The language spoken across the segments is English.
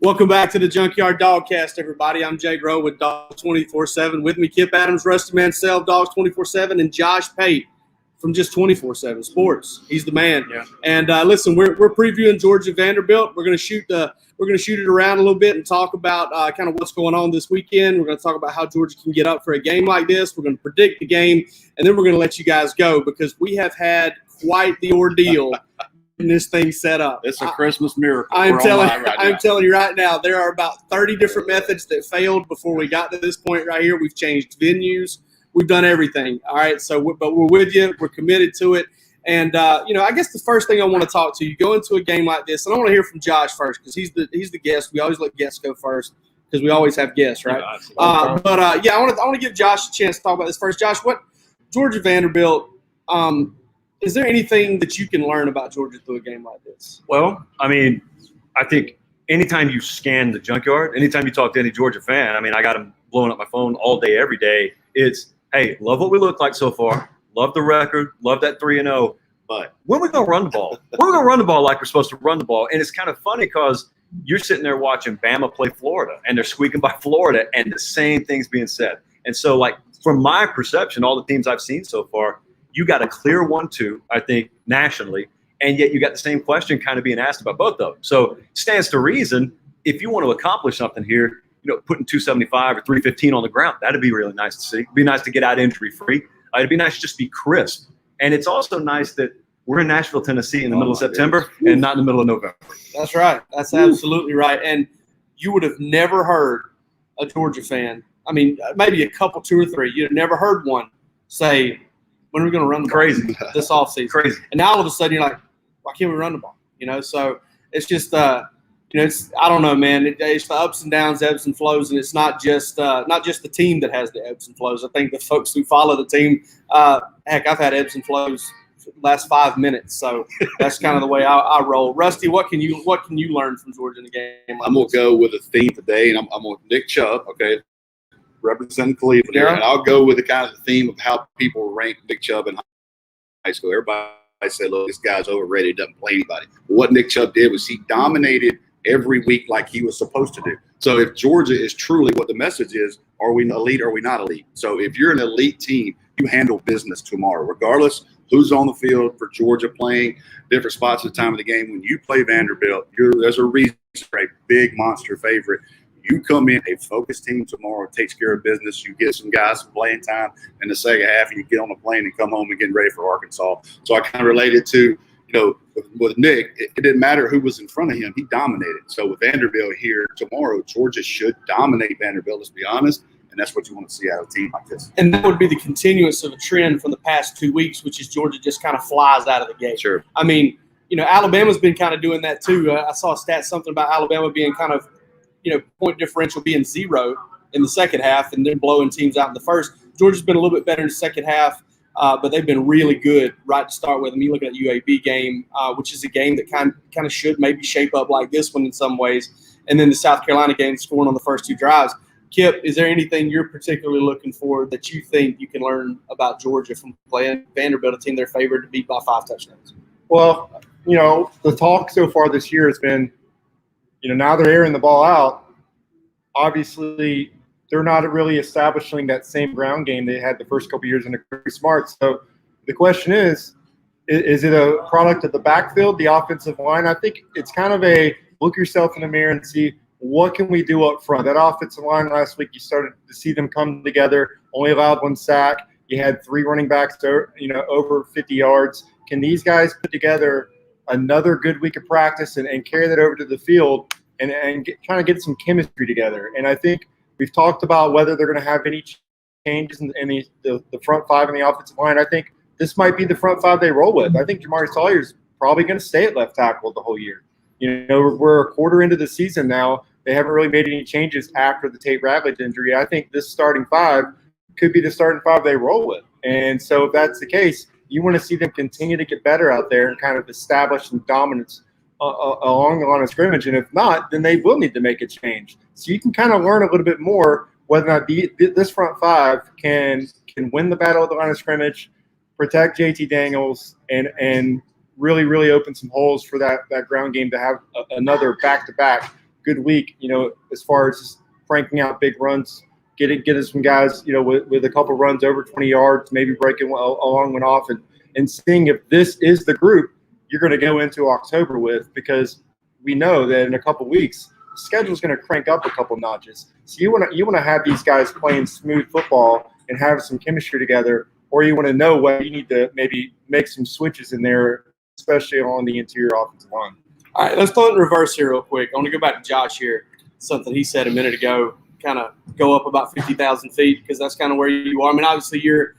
Welcome back to the Junkyard Dawgcast, everybody. I'm Jay Groh with Dogs 24/7. With me, Kip Adams, Rusty Mansell, Dogs 24/7, and Josh Pate from just 24/7 Sports. He's the man. Yeah. And listen, we're previewing Georgia Vanderbilt. We're gonna shoot it around a little bit and talk about kind of what's going on this weekend. We're gonna talk about how Georgia can get up for a game like this. We're gonna predict the game, and then we're gonna let you guys go because we have had quite the ordeal. This thing set up. It's a Christmas miracle. I'm telling you right now, there are about 30 different methods that failed before we got to this point right here. We've changed venues. We've done everything. All right. But we're with you. We're committed to it. And, I guess the first thing I want to talk to you, go into a game like this, and I want to hear from Josh first because he's the guest. We always let guests go first because we always have guests, right? I want to give Josh a chance to talk about this first. Josh, what Georgia Vanderbilt, is there anything that you can learn about Georgia through a game like this? Well, I mean, I think anytime you scan the Junkyard, anytime you talk to any Georgia fan, I mean, I got them blowing up my phone all day, every day. It's, hey, love what we look like so far. Love the record. Love that 3-0. But when we going to run the ball? When we going to run the ball like we're supposed to run the ball? And it's kind of funny because you're sitting there watching Bama play Florida, and they're squeaking by Florida, and the same thing's being said. And so, like, from my perception, all the teams I've seen so far, you got a clear 1-2, I think, nationally, and yet you got the same question kind of being asked about both of them. So it stands to reason, if you want to accomplish something here, putting 275 or 315 on the ground, that'd be really nice to see. It'd be nice to get out injury-free. It'd be nice to just be crisp. And it's also nice that we're in Nashville, Tennessee in the middle of September and not in the middle of November. That's right. That's absolutely right. And you would have never heard a Georgia fan, I mean, maybe a couple, two or three, you'd have never heard one say, when are we going to run the ball this offseason? Crazy. And now all of a sudden you're like, why can't we run the ball? So it's just, it's, I don't know, man. It's the ups and downs, ebbs and flows, and it's not just the team that has the ebbs and flows. I think the folks who follow the team, heck, I've had ebbs and flows for the last 5 minutes. So that's kind of the way I roll. Rusty, what can you learn from Georgia in the game? I'm going to go with a theme today, and I'm going to Nick Chubb, okay, representing Cleveland here, and I'll go with the kind of the theme of how people rank Nick Chubb in high school. Everybody said, look, this guy's overrated, doesn't play anybody. But what Nick Chubb did was he dominated every week like he was supposed to do. So if Georgia is truly what the message is, are we elite or are we not elite? So if you're an elite team, you handle business tomorrow, regardless who's on the field for Georgia playing different spots at the time of the game. When you play Vanderbilt, there's a reason for a big monster favorite. You come in a focused team tomorrow, takes care of business. You get some guys some playing time in the second half, and you get on the plane and come home and get ready for Arkansas. So I kind of related to, with Nick, it didn't matter who was in front of him. He dominated. So with Vanderbilt here tomorrow, Georgia should dominate Vanderbilt, let's be honest, and that's what you want to see out of a team like this. And that would be the continuance of a trend from the past 2 weeks, which is Georgia just kind of flies out of the gate. Sure. I mean, Alabama's been kind of doing that too. I saw a stat, something about Alabama being kind of, point differential being 0 in the second half and then blowing teams out in the first. Georgia's been a little bit better in the second half, but they've been really good right to start with. I mean, you look at that UAB game, which is a game that kind of should maybe shape up like this one in some ways, and then the South Carolina game scoring on the first 2 drives. Kip, is there anything you're particularly looking for that you think you can learn about Georgia from playing Vanderbilt, a team they're favored to beat by 5 touchdowns? Well, the talk so far this year has been, now they're airing the ball out. Obviously, they're not really establishing that same ground game they had the first couple of years under Kirby Smart. So the question is it a product of the backfield, the offensive line? I think it's kind of a look yourself in the mirror and see what can we do up front. That offensive line last week, you started to see them come together, only allowed 1 sack. You had 3 running backs, over 50 yards. Can these guys put together another good week of practice and carry that over to the field and trying to get some chemistry together? And I think we've talked about whether they're going to have any changes in the front 5 in the offensive line. I think this might be the front 5 they roll with. I think Jamari Sawyer's probably going to stay at left tackle the whole year. We're a quarter into the season now. They haven't really made any changes after the Tate Ratledge injury. I think this starting 5 could be the starting 5 they roll with. And so if that's the case, you want to see them continue to get better out there and kind of establish some dominance along the line of scrimmage. And if not, then they will need to make a change. So you can kind of learn a little bit more whether or not this front 5 can win the battle at the line of scrimmage, protect JT Daniels, and really, really open some holes for that ground game to have another back-to-back good week, as far as just cranking out big runs, getting some guys, with a couple runs over 20 yards, maybe breaking a long one off, and seeing if this is the group you're going to go into October with, because we know that in a couple weeks the schedule is going to crank up a couple notches. So you want to have these guys playing smooth football and have some chemistry together, or you want to know what you need to maybe make some switches in there, especially on the interior offensive line. All right, let's throw it in reverse here real quick. I want to go back to Josh here. Something he said a minute ago, kind of go up about 50,000 feet, because that's kind of where you are. I mean, obviously you're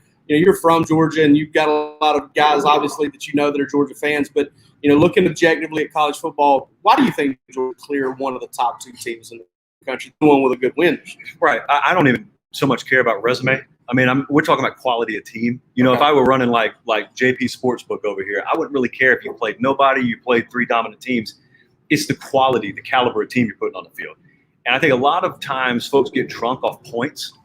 from Georgia, and you've got a lot of guys obviously that that are Georgia fans. But looking objectively at college football, why do you think Georgia clear one of the top 2 teams in the country, the one with a good win? Right. I don't even so much care about resume. I mean, we're talking about quality of team. If I were running like JP Sportsbook over here, I wouldn't really care if you played nobody, you played 3 dominant teams. It's the quality, the caliber of team you're putting on the field. And I think a lot of times folks get drunk off points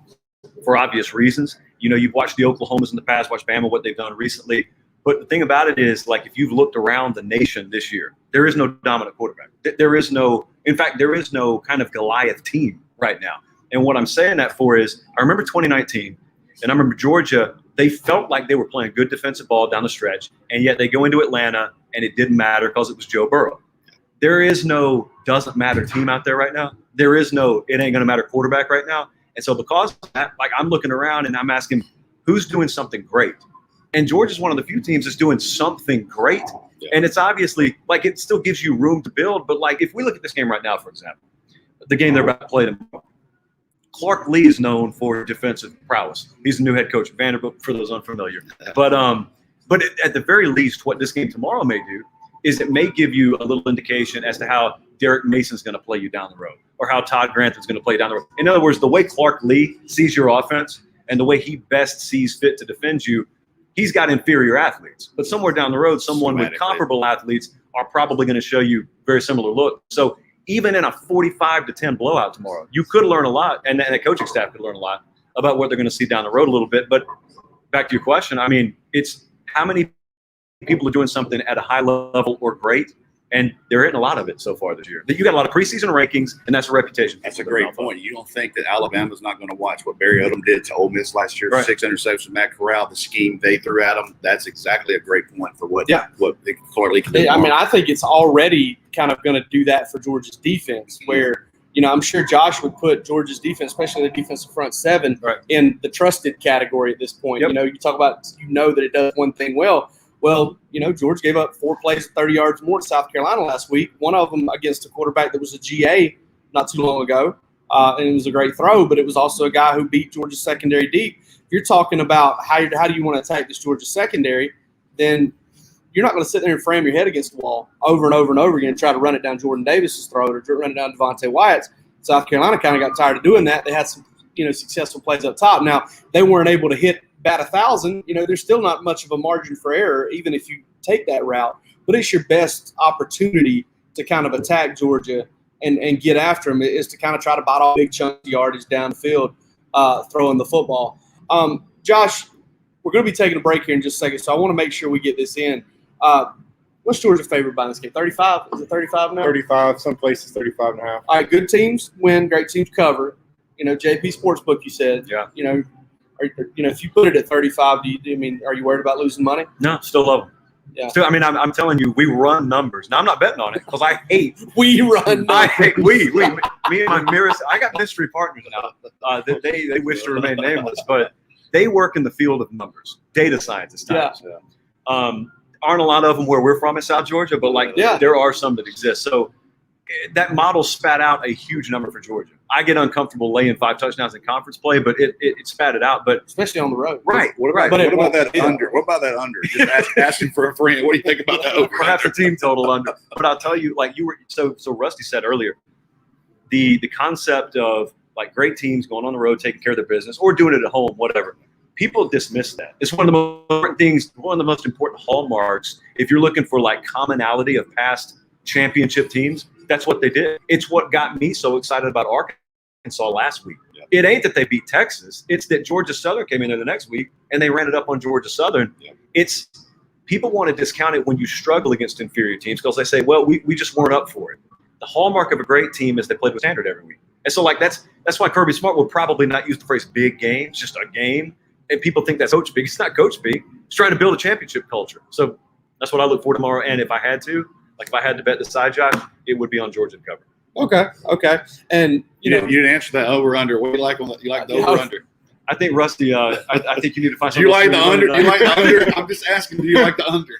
for obvious reasons. You've watched the Oklahomas in the past, watched Bama, what they've done recently. But the thing about it is, like, if you've looked around the nation this year, there is no dominant quarterback. There is no kind of Goliath team right now. And what I'm saying that for is, I remember 2019, and I remember Georgia, they felt like they were playing good defensive ball down the stretch, and yet they go into Atlanta, and it didn't matter because it was Joe Burrow. There is no doesn't matter team out there right now. There is no it ain't going to matter quarterback right now. And so because of that, like, I'm looking around and I'm asking, who's doing something great? And Georgia's one of the few teams that's doing something great. Yeah. And it's obviously, like, it still gives you room to build. But, like, if we look at this game right now, for example, the game they're about to play tomorrow, Clark Lee is known for defensive prowess. He's the new head coach at Vanderbilt, for those unfamiliar. But at the very least, what this game tomorrow may do is it may give you a little indication as to how Derek Mason's going to play you down the road, or how Todd Grantham's going to play down the road. In other words, the way Clark Lee sees your offense and the way he best sees fit to defend you, he's got inferior athletes. But somewhere down the road, someone with comparable athletes are probably going to show you very similar look. So even in a 45-10 blowout tomorrow, you could learn a lot, and the coaching staff could learn a lot about what they're going to see down the road a little bit. But back to your question, I mean, it's how many people are doing something at a high level or great, and they're hitting a lot of it so far this year. You got a lot of preseason rankings, and that's a reputation. That's a great point. You don't think that Alabama's not going to watch what Barry Odom did to Ole Miss last year, right? 6 interceptions from Matt Corral, the scheme they threw at them. That's exactly a great point for what Clark Lee can do. I mean, I think it's already kind of going to do that for Georgia's defense, where I'm sure Josh would put Georgia's defense, especially the defensive front seven, right, in the trusted category at this point. Yep. You talk about that it does one thing well. Well, Georgia gave up 4 plays, 30 yards more to South Carolina last week. One of them against a quarterback that was a GA not too long ago, and it was a great throw, but it was also a guy who beat Georgia's secondary deep. If you're talking about how do you want to attack this Georgia secondary, then you're not going to sit there and frame your head against the wall over and over and over again and try to run it down Jordan Davis's throat or run it down Devontae Wyatt's. South Carolina kind of got tired of doing that. They had some successful plays up top. Now, they weren't able to hit bat 1,000, there's still not much of a margin for error, even if you take that route. But it's your best opportunity to kind of attack Georgia and get after them, is to kind of try to bite off big chunks of yardage down the field, throwing the football. Josh, we're going to be taking a break here in just a second, so I want to make sure we get this in. What's Georgia's favorite by this game? 35? Is it 35 now? 35. Some places 35.5. All right, good teams win, great teams cover. JP Sportsbook, you said. Yeah. If you put it at 35, are you worried about losing money? No, still love them. Yeah. Still, I'm telling you, we run numbers. Now, I'm not betting on it because I hate. We run numbers. I hate me and my mirrors. I got mystery partners now. They wish to remain nameless, but they work in the field of numbers, data scientists types. Yeah. Aren't a lot of them where we're from in South Georgia, but there are some that exist. So that model spat out a huge number for Georgia. I get uncomfortable laying 5 touchdowns in conference play, but it spat it out. But especially on the road, right? What about that under? What about that under? Just asking for a friend. What do you think about that over? Perhaps a team total under. But I'll tell you, like you were so Rusty said earlier, the concept of like great teams going on the road, taking care of their business, or doing it at home, whatever. People dismiss that. It's one of the most important things, one of the most important hallmarks. If you're looking for like commonality of past championship teams, that's what they did. It's what got me so excited about Arkansas last week. Yeah. It ain't that they beat Texas. It's that Georgia Southern came in there the next week and they ran it up on Georgia Southern. Yeah. It's people want to discount it when you struggle against inferior teams because they say, well, we just weren't up for it. the hallmark of a great team is they played with standard every week. And so, like, that's why Kirby Smart will probably not use the phrase big game, just a game. And people think that's Coach Speak. It's not Coach Speak. He's trying to build a championship culture. So that's what I look for tomorrow. And if I had to bet the side, Josh, it would be on Georgia to cover. Okay. And you didn't answer that over under. What do you like you like the over under? I think Rusty. I think you need to find. Do you like the under? Do you like the under? I'm just asking. Do you like the under?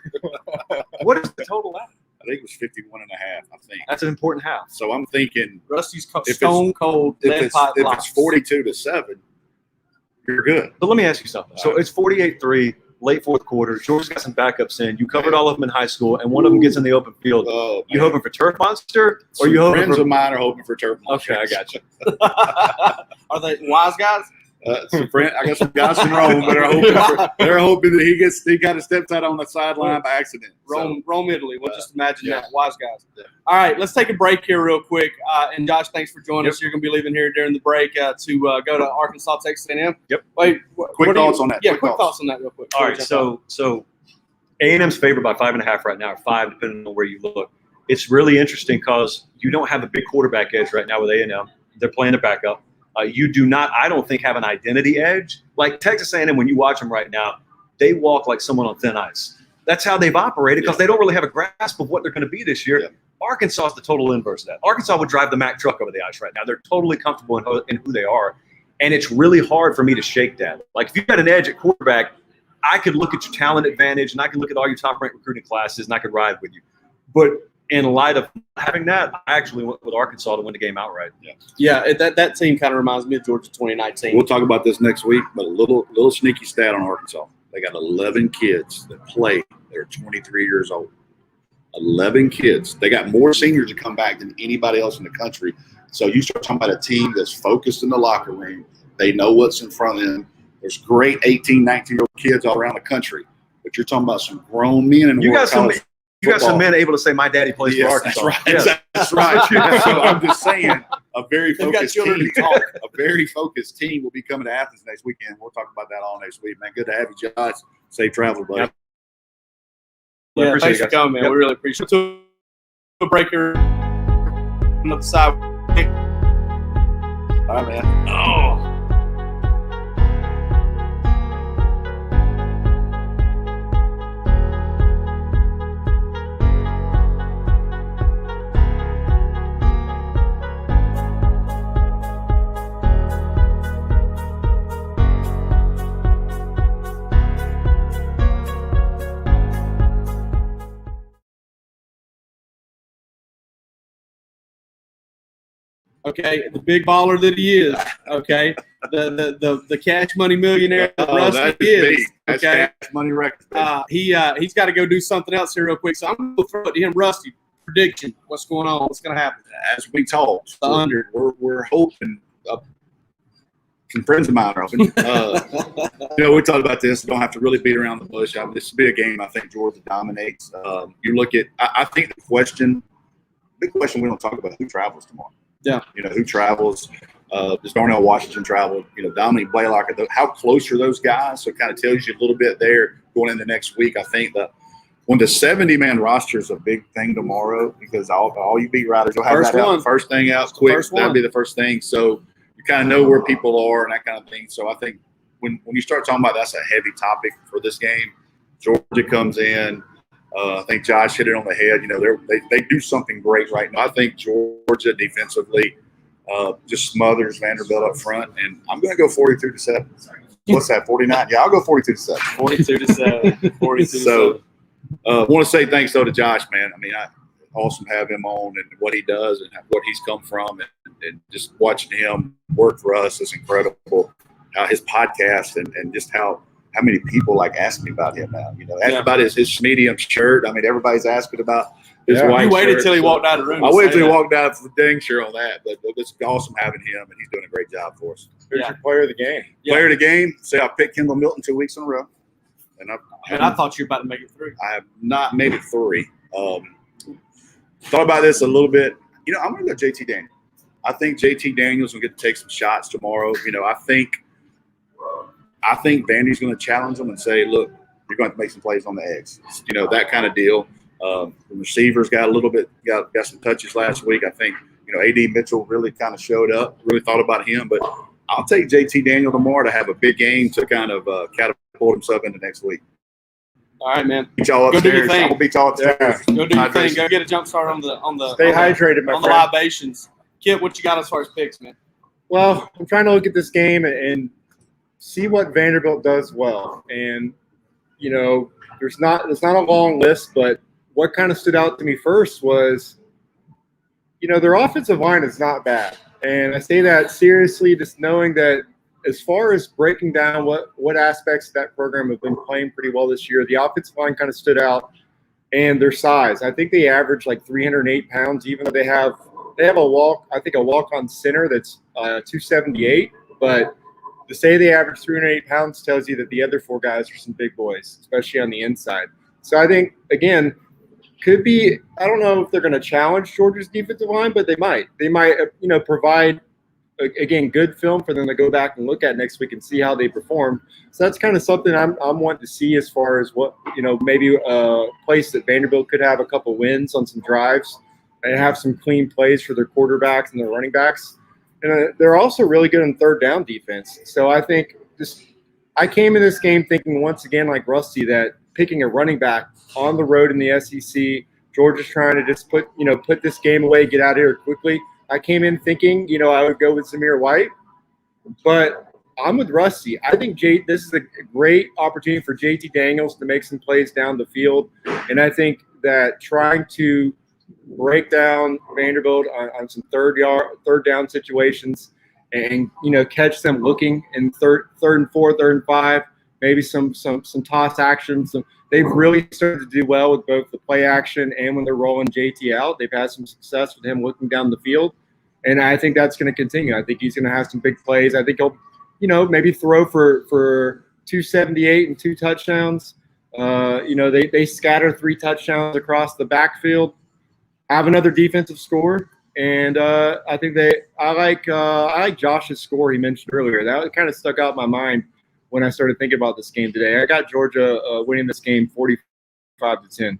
What is the total at? I think it was 51.5. I think That's an important half. So I'm thinking Rusty's stone cold. If it's 42-7, you're good. But let me ask you something. So it's 48-3, late fourth quarter. Georgia's got some backups in. You covered all of them in high school, and one of them gets in the open field. Oh, you hoping for turf monster, or you hoping friends for? of mine are hoping for turf monster? Okay, I got you. Are they wise guys? I got some guys in Rome that are hoping that he kind of steps out on the sideline by accident. Rome, Italy. We'll just imagine that. Wise guys. Yeah. All right, let's take a break here real quick. And Josh, thanks for joining us. You're going to be leaving here during the break to go to Arkansas, Texas A&M. Yep. Wait, quick thoughts on that. Yeah, quick thoughts on that real quick. All right, so A&M's favored by 5.5 right now, or 5 depending on where you look. It's really interesting because you don't have a big quarterback edge right now with A&M. They're playing a backup. You do not, I don't think, have an identity edge. Like Texas A&M, when you watch them right now, they walk like someone on thin ice. That's how they've operated because they don't really have a grasp of what they're going to be this year. Yeah. Arkansas is the total inverse of that. Arkansas would drive the Mack truck over the ice right now. They're totally comfortable in who they are. And it's really hard for me to shake that. Like if you've got an edge at quarterback, I could look at your talent advantage and I could look at all your top-ranked recruiting classes and I could ride with you. But in light of having that, I actually went with Arkansas to win the game outright. Yeah, that team kind of reminds me of Georgia 2019. We'll talk about this next week, but a little sneaky stat on Arkansas. They got 11 kids that play. They're 23 years old. 11 kids. They got more seniors to come back than anybody else in the country. So you start talking about a team that's focused in the locker room. They know what's in front of them. There's great 18, 19-year-old kids all around the country. But you're talking about some grown men and you got some men able to say, my daddy plays for Arkansas. That's right. Yes. That's right. So I'm just saying, a very focused team. A very focused team will be coming to Athens next weekend. We'll talk about that all next week, man. Good to have you, Josh. Safe travel, buddy. Yep. Yeah, thanks for coming, man. Yep. We really appreciate it. A break here on the side. All right, man. Oh. Okay, the big baller that he is. Okay, the cash money millionaire that Rusty is. That's okay, cash money record. He's got to go do something else here real quick. So I'm going to throw it to him, Rusty. Prediction: what's going on? What's going to happen? As we talked, we're hoping. Some friends of mine are hoping. We talked about this. Don't have to really beat around the bush. This will be a game I think Georgia dominates. You look at. I think the question we don't talk about who travels tomorrow. Yeah. Who travels. Does Darnell Washington travel? Dominique Blaylock. How close are those guys? So it kind of tells you a little bit there going into next week. I think that when the 70-man roster is a big thing tomorrow because all you beat writers will have first thing out quick. That'll be the first thing. So you kind of know where people are and that kind of thing. So I think when you start talking about that's a heavy topic for this game. Georgia comes in. I think Josh hit it on the head. They do something great right now. I think Georgia defensively just smothers Vanderbilt up front, and I'm going to go 42-7. What's that? 49? Yeah, I'll go 42-7. 42-7. 42-7. So, I want to say thanks though to Josh, man. I mean, awesome to have him on and what he does and what he's come from, and just watching him work for us is incredible. His podcast and just how many people ask me about him now. Ask about his medium shirt. I mean, everybody's asking about his white shirt. You waited till he walked out of the room. I waited till he walked out for the dang sure on that. But it's awesome having him, and he's doing a great job for us. Who's your player of the game? Player of the game. Say I picked Kendall Milton 2 weeks in a row. And I thought you were about to make it 3. I have not made it 3. Thought about this a little bit. I'm going to go JT Daniels. I think JT Daniels will get to take some shots tomorrow. I think Vandy's going to challenge him and say, look, you're going to make some plays on the eggs. That kind of deal. The receivers got some touches last week. I think, A.D. Mitchell really kind of showed up, really thought about him. But I'll take JT Daniel tomorrow to have a big game to kind of catapult himself into next week. All right, man. Beat y'all upstairs. Go do your thing. I'm gonna beat y'all upstairs. Go do your thing. Go get a jump start on the Stay hydrated, my on the friend. libations. Kit, what you got as far as picks, man? Well, I'm trying to look at this game and see what Vanderbilt does well. And, there's not a long list, but what kind of stood out to me first was, their offensive line is not bad. And I say that seriously, just knowing that as far as breaking down what aspects of that program have been playing pretty well this year, the offensive line kind of stood out, and their size. I think they average like 308 pounds, even though they have a walk-on center that's 278. But to say they average 308 pounds tells you that the other four guys are some big boys, especially on the inside. So I think, again, could be – I don't know if they're going to challenge Georgia's defensive line, but they might. They might, provide – again, good film for them to go back and look at next week and see how they perform. So that's kind of something I'm wanting to see as far as what, maybe a place that Vanderbilt could have a couple wins on some drives and have some clean plays for their quarterbacks and their running backs. And they're also really good in third down defense. So I think I came in this game thinking once again, like Rusty, that picking a running back on the road in the SEC, Georgia's trying to just put this game away, get out of here quickly. I came in thinking, I would go with Zamir White, but I'm with Rusty. I think this is a great opportunity for JT Daniels to make some plays down the field, and I think that trying to break down Vanderbilt on some third down situations and catch them looking in third and four, third and five, maybe some toss actions. They've really started to do well with both the play action and when they're rolling JT out. They've had some success with him looking down the field, and I think that's going to continue. I think he's going to have some big plays. I think he'll, maybe throw for 278 and 2 touchdowns. They scatter 3 touchdowns across the backfield, have another defensive score, and I think I like Josh's score he mentioned earlier. That kind of stuck out in my mind when I started thinking about this game today. I got Georgia winning this game 45-10.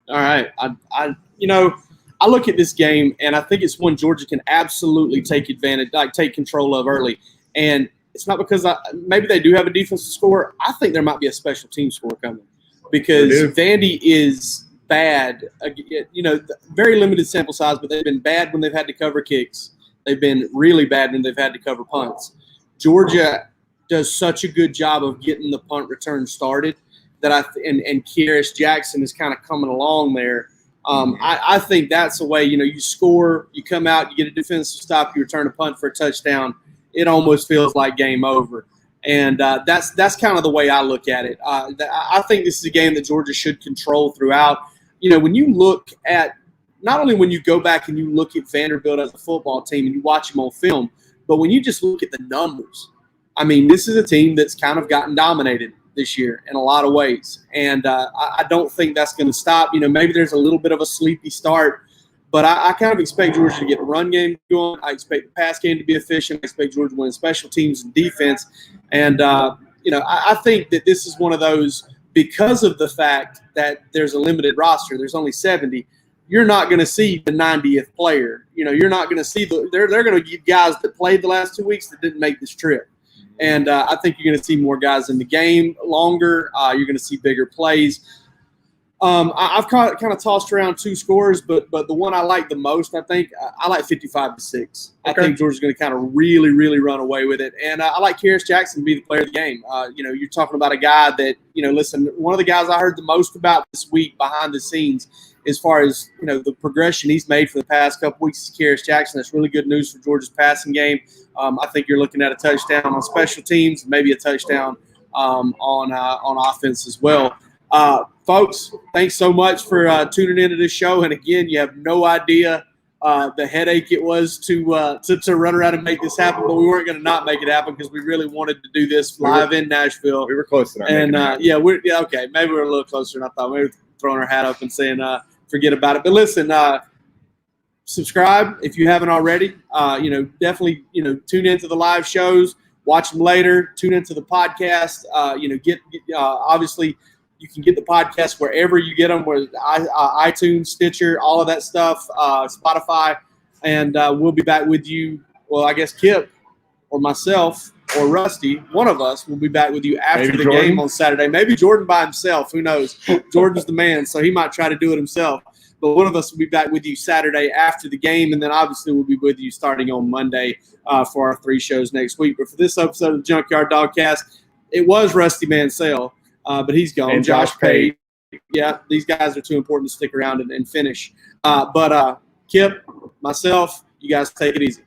All right. I look at this game, and I think it's one Georgia can absolutely take advantage, take control of early. And it's not because maybe they do have a defensive score. I think there might be a special team score coming because Vandy is bad. Very limited sample size, but they've been bad when they've had to cover kicks. They've been really bad when they've had to cover punts. Georgia does such a good job of getting the punt return started that and Kearis Jackson is kind of coming along there. I think that's the way, you score, you come out, you get a defensive stop, you return a punt for a touchdown. It almost feels like game over. And that's kind of the way I look at it. I think this is a game that Georgia should control throughout. When you look at – not only when you go back and you look at Vanderbilt as a football team and you watch them on film, but when you just look at the numbers, I mean, this is a team that's kind of gotten dominated this year in a lot of ways. And I don't think that's going to stop. Maybe there's a little bit of a sleepy start, but I kind of expect Georgia to get the run game going. I expect the pass game to be efficient. I expect Georgia to win special teams and defense. And, I think that this is one of those, because of the fact that there's a limited roster, there's only 70, you're not going to see the 90th player. You're not going to see they're going to get guys that played the last 2 weeks that didn't make this trip. And I think you're going to see more guys in the game longer. You're going to see bigger plays. I've kind of tossed around 2 scores, but the one I like the most, I like 55-6. Okay. I think Georgia's going to kind of really, really run away with it. And I like Kearis Jackson to be the player of the game. You're talking about a guy that, listen, one of the guys I heard the most about this week behind the scenes as far as, the progression he's made for the past couple weeks is Kearis Jackson. That's really good news for Georgia's passing game. I think you're looking at a touchdown on special teams, maybe a touchdown on offense as well. Folks, thanks so much for tuning into this show. And again, you have no idea the headache it was to run around and make this happen, but we weren't going to not make it happen because we really wanted to do this live in Nashville. We were close to that. And okay, maybe we're a little closer than I thought. Maybe throwing our hat up and saying forget about it. But listen, subscribe if you haven't already. Definitely tune into the live shows, watch them later, tune into the podcast. Obviously. You can get the podcast wherever you get them, where iTunes, Stitcher, all of that stuff, Spotify. And we'll be back with you. Well, I guess Kip or myself or Rusty, one of us, will be back with you after Maybe the Jordan. game on Saturday. Maybe Jordan by himself. Who knows? Jordan's the man, so he might try to do it himself. But one of us will be back with you Saturday after the game, and then obviously we'll be with you starting on Monday for our 3 shows next week. But for this episode of the Junkyard Dawgcast, it was Rusty Mansell, but he's gone. And Josh Josh Pate. Yeah, these guys are too important to stick around and finish. But Kip, myself, you guys take it easy.